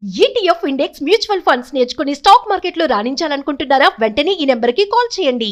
ETF index mutual funds నేర్చుకుని stock మార్కెట్లో రాణించాలనుకుంటున్నారా? వెంటనే ఈ నెంబర్కి కాల్ చేయండి.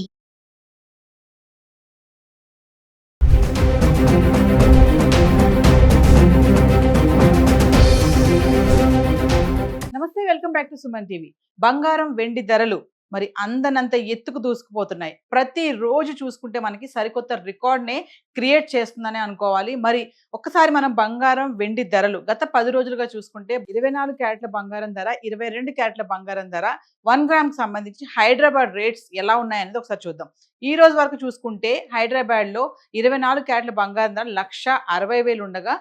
నమస్తే, welcome back to Suman TV. బంగారం వెండి ధరలు మరి అందనంత ఎత్తుకు దూసుకుపోతున్నాయి. ప్రతి రోజు చూసుకుంటే మనకి సరికొత్త రికార్డ్నే క్రియేట్ చేస్తుందని అనుకోవాలి. మరి ఒక్కసారి మనం బంగారం వెండి ధరలు గత 10 రోజులుగా చూసుకుంటే 24 క్యారెట్ల బంగారం ధర, 22 క్యారెట్ల బంగారం ధర, 1 గ్రామ్ సంబంధించి హైదరాబాద్ రేట్స్ ఎలా ఉన్నాయనేది ఒకసారి చూద్దాం. ఈ రోజు వరకు చూసుకుంటే హైదరాబాద్లో 24 క్యారెట్ల బంగారం ధర 1,60,000 ఉండగా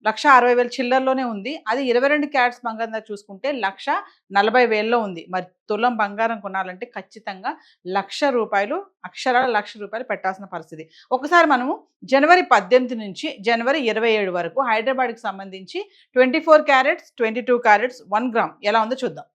1,60,000 చిల్లర్లోనే ఉంది. అది 22 క్యారెట్స్ బంగారం ధర చూసుకుంటే 1,40,000లో ఉంది. మరి తులం బంగారం కొనాలంటే ఖచ్చితంగా ₹1,00,000 అక్షరాల ₹1,00,000 పెట్టాల్సిన పరిస్థితి. ఒకసారి మనము జనవరి 18 నుంచి జనవరి 27 వరకు హైదరాబాద్కి సంబంధించి 24 క్యారెట్స్, 22 క్యారెట్స్, 1 గ్రామ్ ఎలా ఉందో చూద్దాం.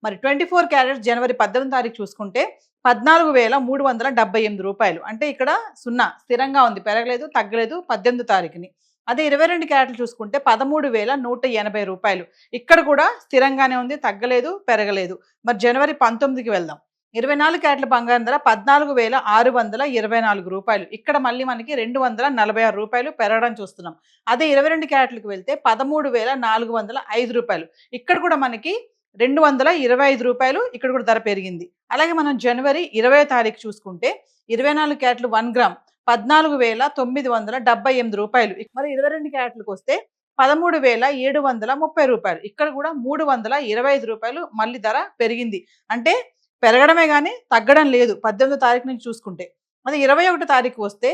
మరి 24 క్యారెట్స్ జనవరి 18 తారీఖు చూసుకుంటే ₹14,378. అంటే ఇక్కడ సున్నా స్థిరంగా ఉంది, పెరగలేదు తగ్గలేదు 18 తారీఖుని. అదే 22 క్యారెట్లు చూసుకుంటే ₹13,180. ఇక్కడ కూడా స్థిరంగానే ఉంది, తగ్గలేదు పెరగలేదు. మరి జనవరి 19కి వెళ్దాం. 24 క్యారెట్ల బంగారం ధర ₹14,624. ఇక్కడ మళ్ళీ మనకి ₹246 పెరగడం చూస్తున్నాం. అదే 22 క్యారెట్లకు వెళ్తే ₹13,405. ఇక్కడ కూడా మనకి ₹225 ఇక్కడ కూడా ధర పెరిగింది. అలాగే మనం జనవరి 20వ తారీఖు చూసుకుంటే 24 క్యారెట్లు 1 గ్రామ్ ₹14,978. మరి 22 క్యారెట్లకు వస్తే ₹13,730. ఇక్కడ కూడా ₹325 మళ్ళీ ధర పెరిగింది. అంటే పెరగడమే కానీ తగ్గడం లేదు 18వ తారీఖు నుంచి చూసుకుంటే. అది 21వ తారీఖు వస్తే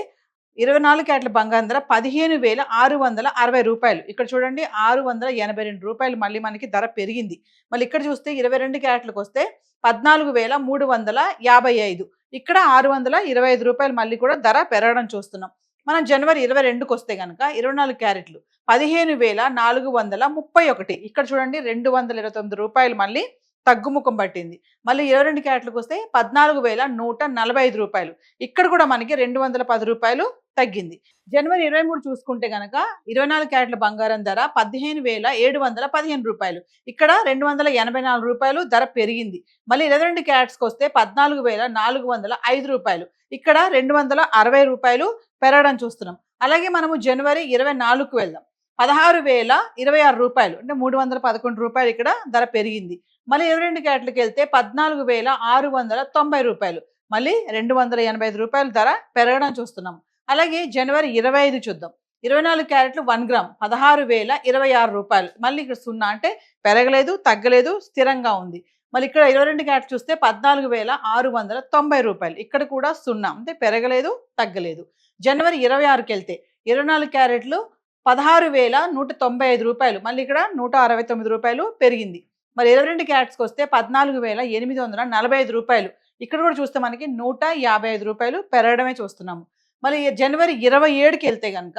24 క్యారెట్ల బంగారం ధర ₹15,660. ఇక్కడ చూడండి ₹682 మళ్ళీ మనకి ధర పెరిగింది. మళ్ళీ ఇక్కడ చూస్తే 22 క్యారెట్లకు వస్తే ₹14,355. ఇక్కడ ₹625 మళ్ళీ కూడా ధర పెరగడం చూస్తున్నాం. మనం జనవరి 22కి వస్తే కనుక 24 క్యారెట్లు 15,431. ఇక్కడ చూడండి ₹229 మళ్ళీ తగ్గుముఖం పట్టింది. మళ్ళీ 22 క్యారెట్లకు వస్తే ₹14,145. ఇక్కడ కూడా మనకి ₹210 తగ్గింది. జనవరి 23 చూసుకుంటే కనుక 24 క్యారెట్ల బంగారం ధర ₹15,715. ఇక్కడ ₹284 ధర పెరిగింది. మళ్ళీ 22 క్యారెట్స్కి వస్తే ₹14,405. ఇక్కడ ₹260 పెరగడం చూస్తున్నాం. అలాగే మనము జనవరి 24కు వెళ్దాం. ₹16,026 అంటే ₹311 ఇక్కడ ధర పెరిగింది. మళ్ళీ 22 క్యారెట్లకు వెళ్తే ₹14,690. మళ్ళీ ₹285 ధర పెరగడం చూస్తున్నాం. అలాగే జనవరి 25 చూద్దాం. 24 క్యారెట్లు 1 గ్రామ్ ₹16,026. మళ్ళీ ఇక్కడ సున్నా అంటే పెరగలేదు తగ్గలేదు స్థిరంగా ఉంది. మళ్ళీ ఇక్కడ 22 క్యారెట్ చూస్తే ₹14,690. ఇక్కడ కూడా సున్నా అంటే పెరగలేదు తగ్గలేదు. జనవరి 26కి వెళ్తే 24 క్యారెట్లు ₹16,195. మళ్ళీ ఇక్కడ ₹169 పెరిగింది. మరి 22 క్యారెట్స్కి వస్తే ₹14,845. ఇక్కడ కూడా చూస్తే మనకి ₹155 పెరగడమే చూస్తున్నాము. మళ్ళీ జనవరి 27కి వెళ్తే కనుక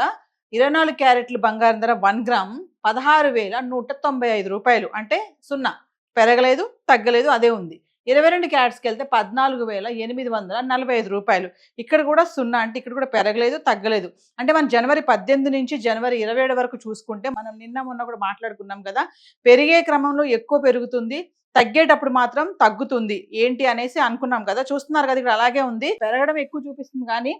24 క్యారెట్లు బంగారం ధర 1 గ్రామ్ ₹16,195. అంటే సున్నా పెరగలేదు తగ్గలేదు అదే ఉంది. 22 క్యారెట్స్కి వెళ్తే ₹14,845. ఇక్కడ కూడా సున్నా అంటే ఇక్కడ కూడా పెరగలేదు తగ్గలేదు. అంటే మనం జనవరి 18 నుంచి జనవరి 27 వరకు చూసుకుంటే మనం నిన్న మొన్న కూడా మాట్లాడుకున్నాం కదా, పెరిగే క్రమంలో ఎక్కువ పెరుగుతుంది, తగ్గేటప్పుడు మాత్రం తగ్గుతుంది ఏంటి అనేసి అనుకున్నాం కదా. చూస్తున్నారు కదా ఇక్కడ అలాగే ఉంది, పెరగడం ఎక్కువ చూపిస్తుంది కానీ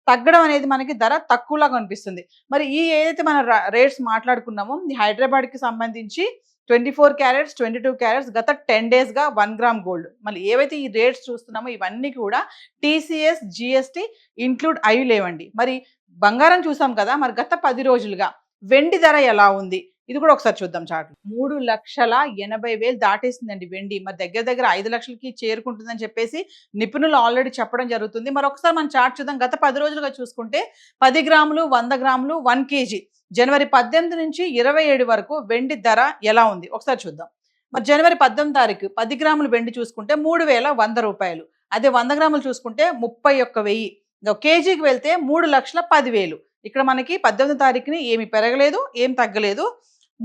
తగ్గడం అనేది మనకి ధర తక్కువలాగా అనిపిస్తుంది. మరి ఈ ఏదైతే మన రేట్స్ మాట్లాడుకున్నామో ఈ హైదరాబాద్కి సంబంధించి 24 క్యారెట్స్, 22 క్యారెట్స్ గత 10 డేస్గా 1 గ్రామ్ గోల్డ్, మళ్ళీ ఏవైతే ఈ రేట్స్ చూస్తున్నామో ఇవన్నీ కూడా టీసీఎస్ జీఎస్టీ ఇంక్లూడ్ అయి లేవండి. మరి బంగారం చూసాం కదా, మరి గత 10 రోజులుగా వెండి ధర ఎలా ఉంది ఇది కూడా ఒకసారి చూద్దాం. చార్ట్ 3,80,000 దాటేసిందండి వెండి. మరి దగ్గర దగ్గర 5 లక్షలకి చేరుకుంటుందని చెప్పేసి నిపుణులు ఆల్రెడీ చెప్పడం జరుగుతుంది. మరి ఒకసారి మనం చార్ట్ చూద్దాం. గత 10 రోజులుగా చూసుకుంటే 10 గ్రాములు, 100 గ్రాములు, 1 కేజీ జనవరి 18 నుంచి 27 వరకు వెండి ధర ఎలా ఉంది ఒకసారి చూద్దాం. మరి జనవరి 18 తారీఖు 10 గ్రాములు వెండి చూసుకుంటే ₹3,100. అదే 100 గ్రాములు చూసుకుంటే 31,000. కేజీకి వెళ్తే 3,10,000. ఇక్కడ మనకి 18 తారీఖుని ఏమి పెరగలేదు ఏం తగ్గలేదు,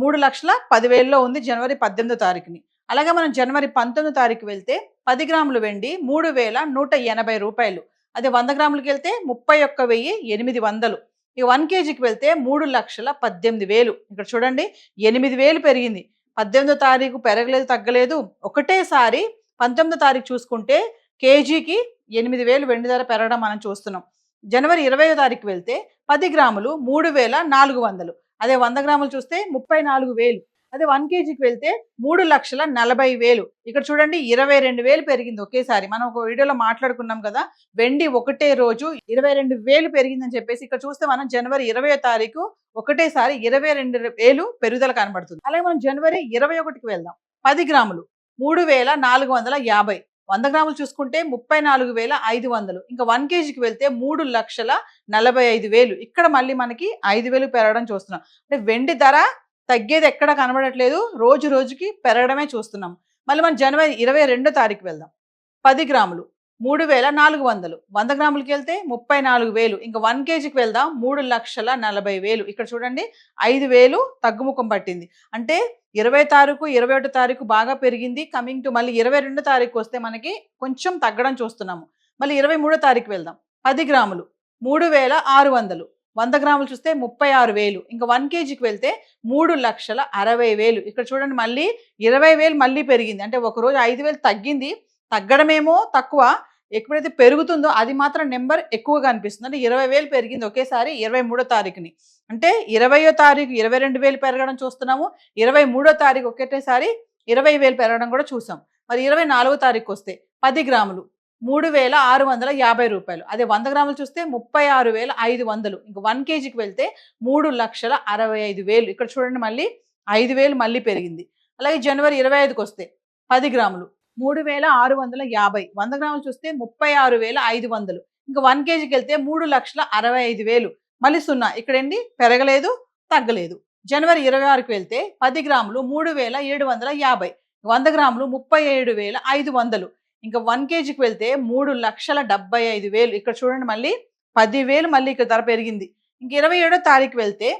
3,10,000లో ఉంది జనవరి 18 తారీఖుని. అలాగే మనం జనవరి 19 తారీఖు వెళ్తే 10 గ్రాములు వెండి ₹3,180. అదే 100 గ్రాములకి వెళ్తే 31,800. ఇక 1 కేజీకి వెళ్తే 3,18,000. ఇక్కడ చూడండి 8,000 పెరిగింది. 18వ తారీఖు పెరగలేదు, తగ్గలేదు. ఒకటేసారి 19వ తారీఖు చూసుకుంటే కేజీకి 8,000 వెండి ధర పెరగడం మనం చూస్తున్నాం. జనవరి 20వ తారీఖు వెళ్తే 10 గ్రాములు 3,400. అదే 100 గ్రాములు చూస్తే 34,000. అదే 1 కేజీకి వెళ్తే 3,40,000. ఇక్కడ చూడండి 22,000 పెరిగింది ఒకేసారి. మనం ఒక వీడియోలో మాట్లాడుకున్నాం కదా, వెండి ఒకటే రోజు 22,000 పెరిగిందని చెప్పేసి. ఇక్కడ చూస్తే మనం జనవరి 20వ తారీఖు ఒకటేసారి 22,000 పెరుగుదల కనబడుతుంది. అలాగే మనం జనవరి 21కి వెళ్దాం. 10 గ్రాములు 3,450. 100 గ్రాములు చూసుకుంటే 34,500. ఇంకా 1 కేజీకి వెళ్తే 3,45,000. ఇక్కడ మళ్ళీ మనకి 5,000 పెరగడం చూస్తున్నాం. అంటే వెండి ధర తగ్గేది ఎక్కడ కనబడట్లేదు, రోజు రోజుకి పెరగడమే చూస్తున్నాం. మళ్ళీ మనం జనవరి 22వ తారీఖు వెళ్దాం. 10 గ్రాములు 3,400. 100 గ్రాములకి వెళ్తే 34,000. ఇంకా 1 కేజీకి వెళ్దాం 3,40,000. ఇక్కడ చూడండి 5,000 తగ్గుముఖం పట్టింది. అంటే 20 తారీఖు 21 తారీఖు బాగా పెరిగింది. కమింగ్ టు మళ్ళీ 22 తారీఖు వస్తే మనకి కొంచెం తగ్గడం చూస్తున్నాము. మళ్ళీ 23 తారీఖు వెళ్దాం. 10 గ్రాములు 3,600. 100 గ్రాములు చూస్తే 36,000. ఇంకా 1 కేజీకి వెళ్తే 3,60,000. ఇక్కడ చూడండి మళ్ళీ 20,000 మళ్ళీ పెరిగింది. అంటే ఒక రోజు 5,000 తగ్గింది. తగ్గడమేమో తక్కువ, ఎప్పుడైతే పెరుగుతుందో అది మాత్రం నెంబర్ ఎక్కువగా అనిపిస్తుంది. అంటే 20,000 పెరిగింది ఒకేసారి 23వ తారీఖుని. అంటే 20వ తారీఖు 22,000 పెరగడం చూస్తున్నాము. 23వ తారీఖు ఒకటేసారి 20,000 పెరగడం కూడా చూసాం. మరి 24వ తారీఖు వస్తే 10 గ్రాములు 3,650 రూపాయలు. అదే 100 గ్రాములు చూస్తే 36,500. ఇంకా 1 కేజీకి వెళ్తే 3,65,000. ఇక్కడ చూడండి మళ్ళీ 5,000 మళ్ళీ పెరిగింది. అలాగే జనవరి 25కి వస్తే 10 గ్రాములు 3,650. 100 గ్రాములు చూస్తే 36,500. ఇంకా 1 కేజీకి వెళ్తే 3,65,000. మళ్ళీ 0. ఇక్కడేంటి పెరగలేదు, తగ్గలేదు. జనవరి 26కి వెళ్తే 10 గ్రాములు 3,750. 100 గ్రాములు 37,500. ఇంకా 1 కేజీకి వెళ్తే 3,75,000. ఇక్కడ చూడండి మళ్ళీ 10,000 మళ్ళీ ఇక్కడ ధర పెరిగింది. ఇంక 27వ తారీఖు వెళ్తే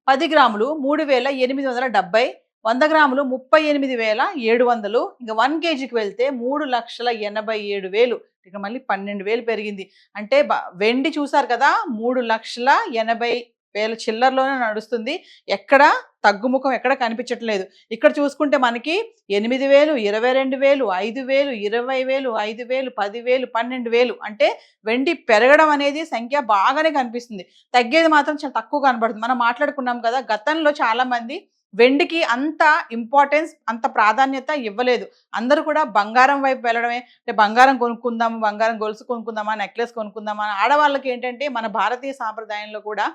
10 గ్రాములు 3,870. 100 గ్రాములు 38,700. ఇంకా 1 కేజీకి వెళ్తే 3,87,000. ఇక మళ్ళీ 12,000 పెరిగింది. అంటే వెండి చూసారు కదా 3,80,000 చిల్లరలోనే నడుస్తుంది. ఎక్కడ తగ్గుముఖం ఎక్కడ కనిపించట్లేదు. ఇక్కడ చూసుకుంటే మనకి 8,000, 22,000, 5,000, 20,000, 5,000, 10,000, 12,000. అంటే వెండి పెరగడం అనేది సంఖ్య బాగానే కనిపిస్తుంది. తగ్గేది మాత్రం చాలా తక్కువ కనబడుతుంది. మనం మాట్లాడుకున్నాం కదా, గతంలో చాలా మంది వెండికి అంత ఇంపార్టెన్స్, అంత ప్రాధాన్యత ఇవ్వలేదు. అందరూ కూడా బంగారం వైపు వెళ్ళడమే. అంటే బంగారం కొనుక్కుందాము, బంగారం గొలుసు కొనుక్కుందామా, నెక్లెస్ కొనుక్కుందామా. ఆడవాళ్ళకి ఏంటంటే మన భారతీయ సాంప్రదాయంలో కూడా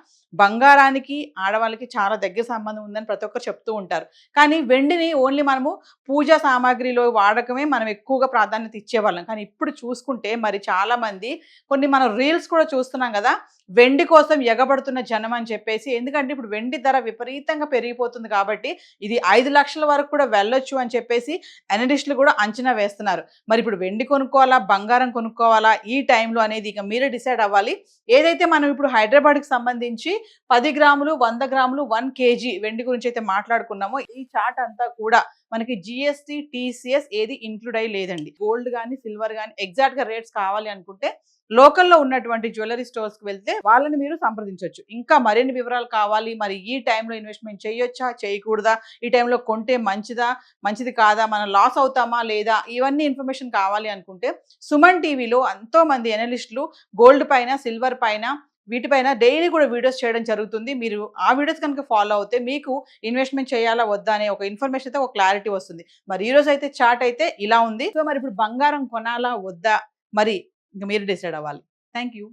బంగారానికి ఆడవాళ్ళకి చాలా దగ్గర సంబంధం ఉందని ప్రతి ఒక్కరు చెప్తూ ఉంటారు. కానీ వెండిని ఓన్లీ మనము పూజా సామాగ్రిలో వాడకమే మనం ఎక్కువగా ప్రాధాన్యత ఇచ్చేవాళ్ళం. కానీ ఇప్పుడు చూసుకుంటే మరి చాలా మంది కొన్ని మనం రీల్స్ కూడా చూస్తున్నాం కదా, వెండి కోసం ఎగబడుతున్న జనం అని చెప్పేసి. ఎందుకంటే ఇప్పుడు వెండి ధర విపరీతంగా పెరిగిపోతుంది కాబట్టి ఇది 5 లక్షల వరకు కూడా వెళ్ళొచ్చు అని చెప్పేసి అనలిస్టులు కూడా అంచనా వేస్తున్నారు. మరి ఇప్పుడు వెండి కొనుక్కోవాలా, బంగారం కొనుక్కోవాలా ఈ టైంలో అనేది ఇక మీరే డిసైడ్ అవ్వాలి. ఏదైతే మనం ఇప్పుడు హైదరాబాద్కి సంబంధించి 10 గ్రాములు 100 గ్రాములు 1 కేజీ వెండి గురించి అయితే మాట్లాడుకున్నామో, ఈ చార్ట్ అంతా కూడా మనకి జిఎస్టీ టీసీఎస్ ఏది ఇంక్లూడ్ అయ్యి లేదండి. గోల్డ్ కానీ సిల్వర్ కానీ ఎగ్జాక్ట్ గా రేట్స్ కావాలి అనుకుంటే లోకల్లో ఉన్నటువంటి జ్యువెలరీ స్టోర్స్కి వెళ్తే వాళ్ళని మీరు సంప్రదించవచ్చు. ఇంకా మరిన్ని వివరాలు కావాలి, మరి ఈ టైంలో ఇన్వెస్ట్మెంట్ చేయొచ్చా, చేయకూడదా, ఈ టైంలో కొంటే మంచిదా, మంచిది కాదా, మనం లాస్ అవుతామా లేదా, ఇవన్నీ ఇన్ఫర్మేషన్ కావాలి అనుకుంటే సుమన్ టీవీలో ఎంతో మంది అనలిస్టులు గోల్డ్ పైన, సిల్వర్ పైన, వీటిపైన డైలీ కూడా వీడియోస్ చేయడం జరుగుతుంది. మీరు ఆ వీడియోస్ కనుక ఫాలో అవుతే మీకు ఇన్వెస్ట్మెంట్ చేయాలా వద్దా అనే ఒక ఇన్ఫర్మేషన్ అయితే ఒక క్లారిటీ వస్తుంది. మరి ఈ రోజు అయితే చార్ట్ అయితే ఇలా ఉంది. సో మరి ఇప్పుడు బంగారం కొనాలా వద్దా మరి ఇంకా మీరు డిసైడ్ అవ్వాలి. Thank you.